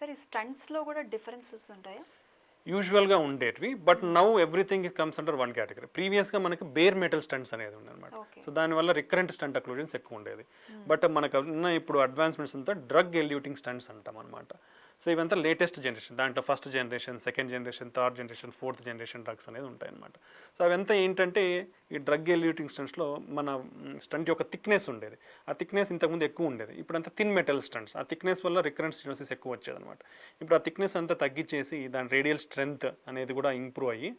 సరే స్టంట్స్లో కూడా డిఫరెన్సెస్ ఉంటాయా? యూజువల్గా ఉండేటివి, but now everything it comes under one category. ప్రీవియస్గా మనకి బేర్ మెటల్ స్టంట్స్ అనేది ఉండేది. ఓకే. సో దానివల్ల రికరెంట్ స్టంట్ అక్లూజన్స్ ఎక్కువ ఉండేది. బట్ మనకు ఉన్న ఇప్పుడు అడ్వాన్స్మెంట్స్ అంతా డ్రగ్ ఎల్యూటింగ్ స్టంట్స్ అంటాం అనమాట. సో ఇవంతా లేటెస్ట్ జనరేషన్, దాంట్లో first generation, second generation, third generation, fourth generation drugs అనేది ఉంటాయన్నమాట. సో అవంతా ఏంటంటే ఈ డ్రగ్ ఎల్యూటింగ్ స్టంట్స్లో మన స్టంట్ యొక్క థిక్నెస్ ఉండేది. ఆ థిక్నెస్ ఇంతకుముందు ఎక్కువ ఉండేది. ఇప్పుడు అంతా థిన్ మెటల్ స్టంట్స్, ఆ థిక్నెస్ వల్ల రికరెంట్ స్టెనోసిస్ ఎక్కువ వచ్చేదన్నమాట. ఇప్పుడు ఆ థిక్నెస్ అంతా తగ్గించేసి దాని రేడియల్ స్ట్రెంగ్త్ అనేది కూడా ఇంప్రూవ్ అయ్యి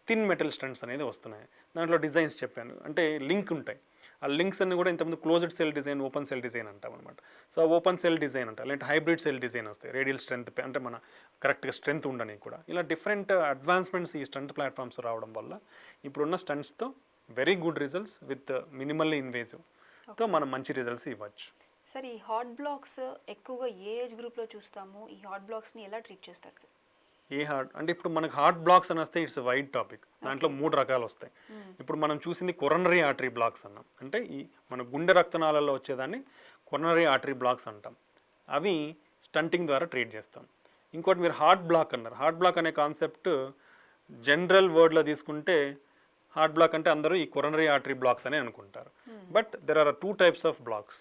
థిన్ మెటల్ స్టంట్స్ అనేది వస్తున్నాయి. దాంట్లో డిజైన్స్ చెప్పాను, అంటే లింక్ ఉంటాయి. ఆ లింక్స్ అన్ని కూడా ఇంతకుముందు closed cell design, open cell design అంటాం అనమాట. సో ఓపెన్ సెల్ డిజైన్ అంటారు, లేదంటే హైబ్రిడ్ సెల్ డిజైన్ వస్తాయి. రేడియల్ స్ట్రెంత్ అంటే మన కరెక్ట్గా స్ట్రెంత్ ఉండని కూడా ఇలా డిఫరెంట్ అడ్వాన్స్మెంట్స్ ఈ స్టంట్ ప్లాట్ఫామ్స్ రావడం వల్ల ఇప్పుడున్న స్టంట్స్తో very good results with minimally ఇన్వేజివ్తో మనం మంచి రిజల్ట్స్ ఇవ్వచ్చు. సార్ ఈ హార్ట్ బ్లాక్స్ ఎక్కువగా ఏ ఏజ్ గ్రూప్లో చూస్తాము? ఈ హార్ట్ బ్లాక్స్ని ఎలా ట్రీట్ చేస్తారు సార్? ఏ హార్ట్ అంటే ఇప్పుడు మనకు హార్ట్ బ్లాక్స్ అని వస్తే ఇట్స్ వైడ్ టాపిక్. దాంట్లో 3 రకాలు వస్తాయి. ఇప్పుడు మనం చూసింది కొరనరీ ఆర్టరీ బ్లాక్స్ అన్నాం, అంటే ఈ మన గుండె రక్తనాళాల్లో వచ్చేదాన్ని కొరనరీ ఆర్టరీ బ్లాక్స్ అంటాం. అవి స్టంటింగ్ ద్వారా ట్రీట్ చేస్తాం. ఇంకోటి మీరు హార్ట్ బ్లాక్ అన్నారు. హార్ట్ బ్లాక్ అనే కాన్సెప్ట్ జనరల్ వర్డ్లో తీసుకుంటే హార్ట్ బ్లాక్ అంటే అందరూ ఈ కొరనరీ ఆర్టరీ బ్లాక్స్ అనే అనుకుంటారు. But there are 2 types of blocks.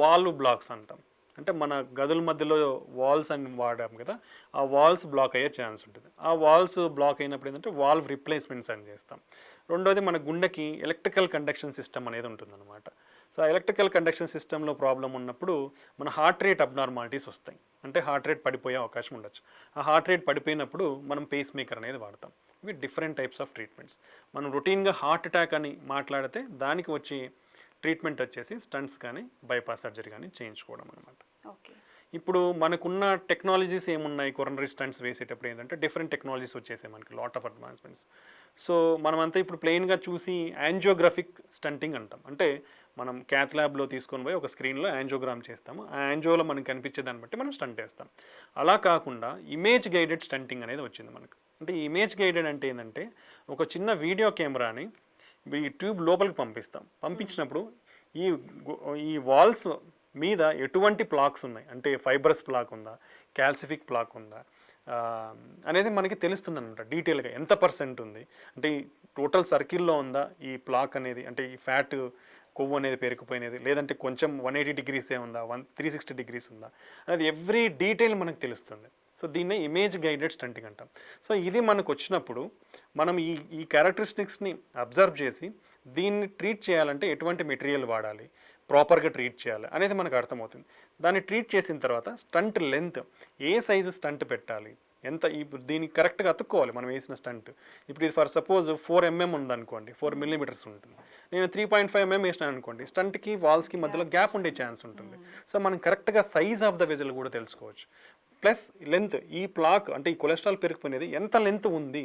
Valve blocks అంటాం, అంటే మన గదుల మధ్యలో వాల్స్ అని వాడాం కదా, ఆ వాల్స్ బ్లాక్ అయ్యే ఛాన్స్ ఉంటుంది. ఆ వాల్స్ బ్లాక్ అయినప్పుడు ఏంటంటే వాల్వ్ రిప్లేస్మెంట్స్ అని చేస్తాం. రెండోది మన గుండెకి ఎలక్ట్రికల్ కండక్షన్ సిస్టమ్ అనేది ఉంటుందన్నమాట. సో ఆ ఎలక్ట్రికల్ కండక్షన్ సిస్టంలో ప్రాబ్లం ఉన్నప్పుడు మన హార్ట్ రేట్ అబ్నార్మాలిటీస్ వస్తాయి, అంటే హార్ట్ రేట్ పడిపోయే అవకాశం ఉండొచ్చు. ఆ హార్ట్ రేట్ పడిపోయినప్పుడు మనం పేస్ మేకర్ అనేది వాడతాం. ఇవి డిఫరెంట్ టైప్స్ ఆఫ్ ట్రీట్మెంట్స్. మనం రొటీన్గా హార్ట్ అటాక్ అని మాట్లాడితే దానికి వచ్చి ట్రీట్మెంట్ వచ్చేసి స్టంట్స్ కానీ బైపాస్ సర్జరీ కానీ చేయించుకోవడం అనమాట. ఇప్పుడు మనకున్న టెక్నాలజీస్ ఏమున్నాయి కొరనరీ స్టంట్స్ వేసేటప్పుడు ఏంటంటే డిఫరెంట్ టెక్నాలజీస్ వచ్చేసాయి మనకి, లాట్ ఆఫ్ అడ్వాన్స్మెంట్స్. సో మనమంతా ఇప్పుడు ప్లెయిన్గా చూసి యాంజియోగ్రఫిక్ స్టంటింగ్ అంటాం, అంటే మనం క్యాత్ ల్యాబ్లో తీసుకొని పోయి ఒక స్క్రీన్లో యాంజియోగ్రామ్ చేస్తాము. ఆ యాంజియోలో మనకి కనిపించే దాన్ని బట్టి మనం స్టంట్ వేస్తాం. అలా కాకుండా ఇమేజ్ గైడెడ్ స్టంటింగ్ అనేది వచ్చింది మనకు. అంటే ఇమేజ్ గైడెడ్ అంటే ఏంటంటే ఒక చిన్న వీడియో కెమెరాని ఈ ట్యూబ్ లోపలికి పంపిస్తాం. పంపించినప్పుడు ఈ వాల్స్ మీద ఎటువంటి ప్లాక్స్ ఉన్నాయి, అంటే ఫైబరస్ ప్లాక్ ఉందా, క్యాల్సిఫిక్ ప్లాక్ ఉందా అనేది మనకి తెలుస్తుంది అనమాట. డీటెయిల్గా ఎంత పర్సెంట్ ఉంది, అంటే ఈ టోటల్ సర్కిల్లో ఉందా ఈ ప్లాక్ అనేది, అంటే ఈ ఫ్యాట్ కొవ్వు అనేది పేరుకుపోయినది, లేదంటే కొంచెం 180 డిగ్రీసే ఉందా, 360 డిగ్రీస్ ఉందా అనేది ఎవ్రీ డీటెయిల్ మనకు తెలుస్తుంది. సో దీన్నే ఇమేజ్ గైడెడ్ స్టంటింగ్ అంటాం. సో ఇది మనకు వచ్చినప్పుడు మనం ఈ క్యారెక్టరిస్టిక్స్ని అబ్జర్వ్ చేసి దీన్ని ట్రీట్ చేయాలంటే ఎటువంటి మెటీరియల్ వాడాలి, ప్రాపర్గా ట్రీట్ చేయాలి అనేది మనకు అర్థమవుతుంది. దాన్ని ట్రీట్ చేసిన తర్వాత స్టంట్ లెంత్, ఏ సైజు స్టంట్ పెట్టాలి, ఎంత ఇప్పుడు దీనికి కరెక్ట్గా అతుక్కోవాలి మనం వేసిన స్టంట్. ఇప్పుడు ఇది ఫర్ సపోజ్ 4 mm ఉందనుకోండి, 4 mm ఉంటుంది. నేను 3.5 mm వేసినాను అనుకోండి, స్టంట్కి వాల్స్కి మధ్యలో గ్యాప్ ఉండే ఛాన్స్ ఉంటుంది. సో మనం కరెక్ట్గా సైజ్ ఆఫ్ ద వెజల్ కూడా తెలుసుకోవచ్చు. ప్లస్ లెంత్, ఈ ప్లాక్ అంటే ఈ కొలెస్ట్రాల్ పెరిగిపోయినది ఎంత లెంత్ ఉంది,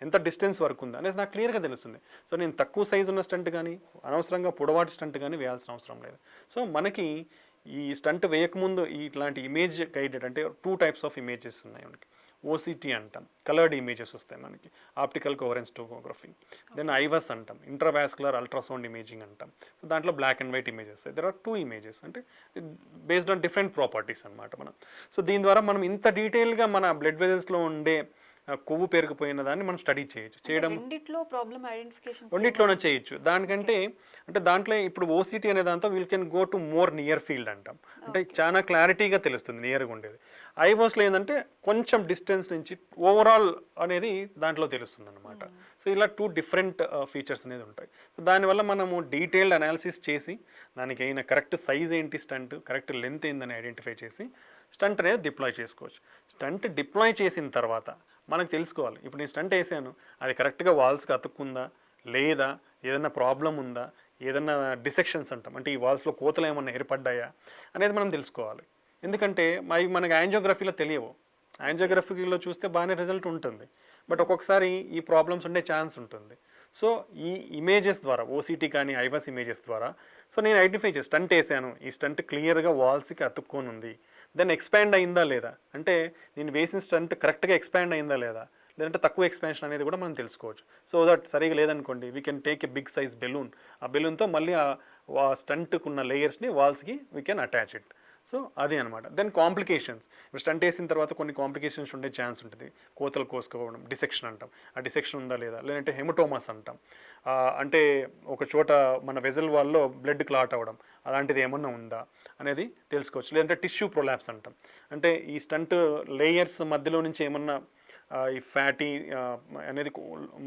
ఎంత డిస్టెన్స్ వరకు ఉంది అనేది నాకు క్లియర్గా తెలుస్తుంది. సో నేను తక్కువ సైజు ఉన్న స్టంట్ కానీ అనవసరంగా పొడవాటి స్టంట్ కానీ వేయాల్సిన అవసరం లేదు. సో మనకి ఈ స్టంట్ వేయకముందు ఇట్లాంటి ఇమేజ్ గైడెడ్ అంటే 2 టైప్స్ ఆఫ్ ఇమేజెస్ ఉన్నాయి మనకి. ఓసిటీ అంటాం, కలర్డ్ ఇమేజెస్ వస్తాయి మనకి, optical coherence tomography. Then IVUS అంటాం, ఇంట్రావాస్కులర్ అల్ట్రాసౌండ్ ఇమేజింగ్ అంటాం. సో దాంట్లో black and white images. There are 2 images, అంటే బేస్డ్ ఆన్ డిఫరెంట్ ప్రాపర్టీస్ అనమాట మనం. సో దీని ద్వారా మనం ఇంత డీటెయిల్గా మన బ్లడ్ వెజల్స్లో ఉండే కొవ్వు పేరుకుపోయిన దాన్ని మనం స్టడీ చేయడం రెండిట్లోనే చేయొచ్చు. దానికంటే అంటే దాంట్లో ఇప్పుడు ఓసిటీ అనే దాంతో we'll can go to more near field అంటాం, అంటే చాలా క్లారిటీగా తెలుస్తుంది నియర్గా ఉండేది. ఐవాస్లో ఏంటంటే కొంచెం డిస్టెన్స్ నుంచి ఓవరాల్ అనేది దాంట్లో తెలుస్తుంది అనమాట. సో ఇలా 2 డిఫరెంట్ ఫీచర్స్ అనేది ఉంటాయి. సో దానివల్ల మనము డీటెయిల్డ్ అనాలిసిస్ చేసి దానికి అయిన కరెక్ట్ సైజ్ ఏంటి, స్టంట్ కరెక్ట్ లెంత్ ఏందని ఐడెంటిఫై చేసి స్టంట్ అనేది డిప్లాయ్ చేసుకోవచ్చు. స్టంట్ డిప్లాయ్ చేసిన తర్వాత మనకు తెలుసుకోవాలి, ఇప్పుడు నేను స్టంట్ వేసాను అది కరెక్ట్గా వాల్స్కి అతుక్కుందా లేదా, ఏదైనా ప్రాబ్లం ఉందా, ఏదైనా డిసెక్షన్స్ అంటాం, అంటే ఈ వాల్స్లో కోతలు ఏమన్నా ఏర్పడ్డాయా అనేది మనం తెలుసుకోవాలి. ఎందుకంటే అవి మనకి యాంజియోగ్రఫీలో తెలియవు. యాంజియోగ్రఫీలో చూస్తే బాగానే రిజల్ట్ ఉంటుంది, బట్ ఒక్కొక్కసారి ఈ ప్రాబ్లమ్స్ ఉండే ఛాన్స్ ఉంటుంది. సో ఈ ఇమేజెస్ ద్వారా, ఓసిటీ కానీ ఐవాస్ ఇమేజెస్ ద్వారా, సో నేను ఐడెంటిఫై చేసి స్టంట్ వేసాను, ఈ స్టంట్ క్లియర్గా వాల్స్కి అతుక్కొని ఉంది, దెన్ ఎక్స్పాండ్ అయిందా లేదా, అంటే నేను వేసిన స్టంట్ కరెక్ట్గా ఎక్స్పాండ్ అయిందా లేదా, లేదంటే తక్కువ ఎక్స్పాన్షన్ అనేది కూడా మనం తెలుసుకోవచ్చు. సో దట్ సరిగా లేదనుకోండి, we can take a big size balloon, ఆ బెలూన్తో మళ్ళీ ఆ స్టంట్కున్న లేయర్స్ని వాల్స్కి we can attach it. So అది అనమాట. దెన్ కాంప్లికేషన్స్, ఇప్పుడు స్టంట్ వేసిన తర్వాత కొన్ని కాంప్లికేషన్స్ ఉండే ఛాన్స్ ఉంటుంది. కోతలు కోసుకోవడం, డిసెక్షన్ అంటాం. ఆ డిసెక్షన్ ఉందా లేదా, లేదంటే హెమటోమాస్ అంటాం. అంటే ఒక చోట మన వెజల్ వాల్లో బ్లడ్ క్లాట్ అవ్వడం, అలాంటిది ఏమన్నా ఉందా అనేది తెలుసుకోవచ్చు. లేదంటే టిష్యూ ప్రొలాప్స్ అంటాం. అంటే ఈ స్టంట్ లేయర్స్ మధ్యలో నుంచి ఏమన్నా ఈ ఫ్యాటీ అనేది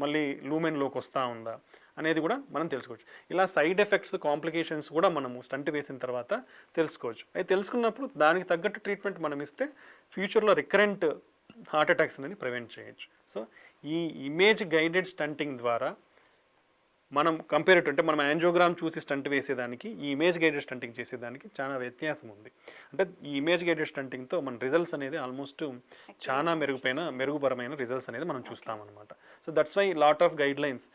మళ్ళీ లూమెన్లోకి వస్తూ ఉందా అనేది కూడా మనం తెలుసుకోవచ్చు. ఇలా సైడ్ ఎఫెక్ట్స్, కాంప్లికేషన్స్ కూడా మనము స్టంట్ వేసిన తర్వాత తెలుసుకోవచ్చు. అది తెలుసుకున్నప్పుడు దానికి తగ్గట్టు ట్రీట్మెంట్ మనం ఇస్తే ఫ్యూచర్లో రికరెంట్ హార్ట్ అటాక్స్ అనేది ప్రివెంట్ చేయొచ్చు. సో ఈ ఇమేజ్ గైడెడ్ స్టంటింగ్ ద్వారా మనం కంపేర్ అంటే మనం యాంజియోగ్రామ్ చూసి స్టంట్ వేసేదానికి ఈ ఇమేజ్ గైడెడ్ స్టంటింగ్ చేసేదానికి చాలా వ్యత్యాసం ఉంది. అంటే ఈ ఇమేజ్ గైడెడ్ స్టంటింగ్తో మన రిజల్ట్స్ అనేది ఆల్మోస్ట్ చాలా మెరుగుపరమైన రిజల్ట్స్ అనేది మనం చూస్తామన్నమాట. So that's why lot of guidelines,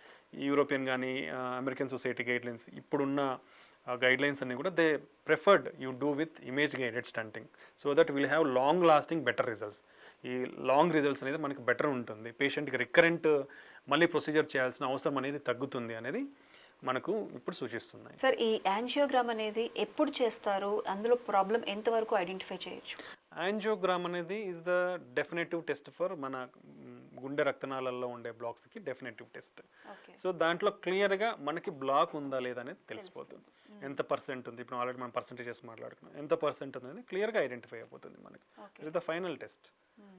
European కానీ అమెరికన్ సొసైటీ గైడ్ లైన్స్, ఇప్పుడున్న గైడ్ లైన్స్ అన్ని కూడా they preferred you do with image guided stenting so that will have long lasting better results. ఈ long results అనేది మనకి better ఉంటుంది, పేషెంట్కి recurrent మళ్ళీ ప్రొసీజర్ చేయాల్సిన అవసరం అనేది తగ్గుతుంది అనేది మనకు ఇప్పుడు సూచిస్తున్నాయి. సార్, ఈ యాంజియోగ్రామ్ అనేది ఎప్పుడు చేస్తారు, అందులో ప్రాబ్లం ఎంతవరకు ఐడెంటిఫై చేయొచ్చు? యాంజియోగ్రామ్ అనేది is the definitive test for మన గుండె రక్తనాళాల్లో ఉండే బ్లాక్స్కి డెఫినేటివ్ టెస్ట్. సో దాంట్లో క్లియర్గా మనకి బ్లాక్ ఉందా లేదా అనేది తెలిసిపోతుంది. ఎంత పర్సెంట్ ఉంది, ఇప్పుడు ఆల్రెడీ మనం పర్సెంటేజెస్ మాట్లాడుకున్నాం, ఎంత పర్సెంట్ ఉంది అనేది క్లియర్గా ఐడెంటిఫై అయిపోతుంది మనకి. It the final test.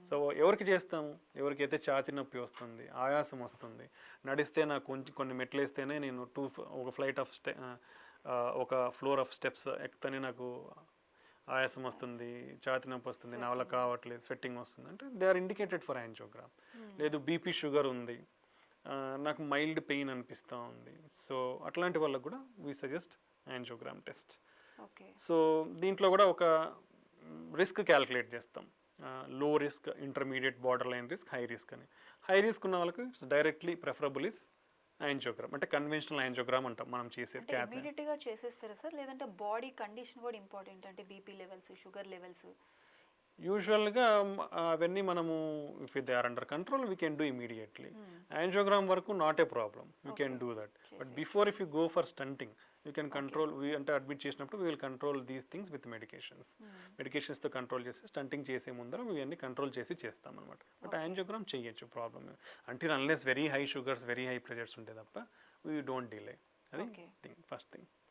So ఎవరికి చేస్తాము, ఎవరికైతే ఛాతీ నొప్పి వస్తుంది, ఆయాసం వస్తుంది, నడిస్తే నాకు కొన్ని మెట్లు వేస్తేనే నేను ఒక ఫ్లైట్ ఆఫ్ ఒక ఫ్లోర్ ఆఫ్ స్టెప్స్ ఎక్కితేనే నాకు ఆయాసం వస్తుంది, ఛాతీ నొప్పి వస్తుంది, నా వల్ల కావట్లేదు, స్వెట్టింగ్ వస్తుంది అంటే they are indicated for angiogram. లేదు బీపీ షుగర్ ఉంది, నాకు మైల్డ్ పెయిన్ అనిపిస్తూ ఉంది, సో అట్లాంటి వాళ్ళకు కూడా we suggest angiogram test. So దీంట్లో కూడా ఒక రిస్క్ క్యాలిక్యులేట్ చేస్తాం, low risk, intermediate, borderline risk, high risk అని. హై రిస్క్ ఉన్న వాళ్ళకి డైరెక్ట్లీ ప్రిఫరబుల్ ఇస్ యాంజియోగ్రామ్, అంటే కన్వెన్షనల్ యాంజియోగ్రామ్ అంటాం మనం చేసేది. ఇమీడియట్గా చేసేస్తారా సార్, లేదంటే బాడీ కండిషన్ కూడా ఇంపార్టెంట్, అంటే బీపీ లెవెల్స్, షుగర్ లెవెల్స్? యూజువల్గా అవన్నీ మనము if they are under control we can do immediately. Angiogram వరకు not a problem, we can do that. But before if you go for stenting you can control, అంటే admit చేసినప్పుడు we will control these things with medications. మెడికేషన్స్తో control చేసి stenting చేసే ముందర ఇవన్నీ control చేసి చేస్తాం అనమాట. బట్ యాంజియోగ్రామ్ చేయొచ్చు, ప్రాబ్లమ్ అంటే unless very high sugars, very high pressures ఉంటే తప్ప వీ డోంట్ డిలే. అది థింగ్, ఫస్ట్ థింగ్.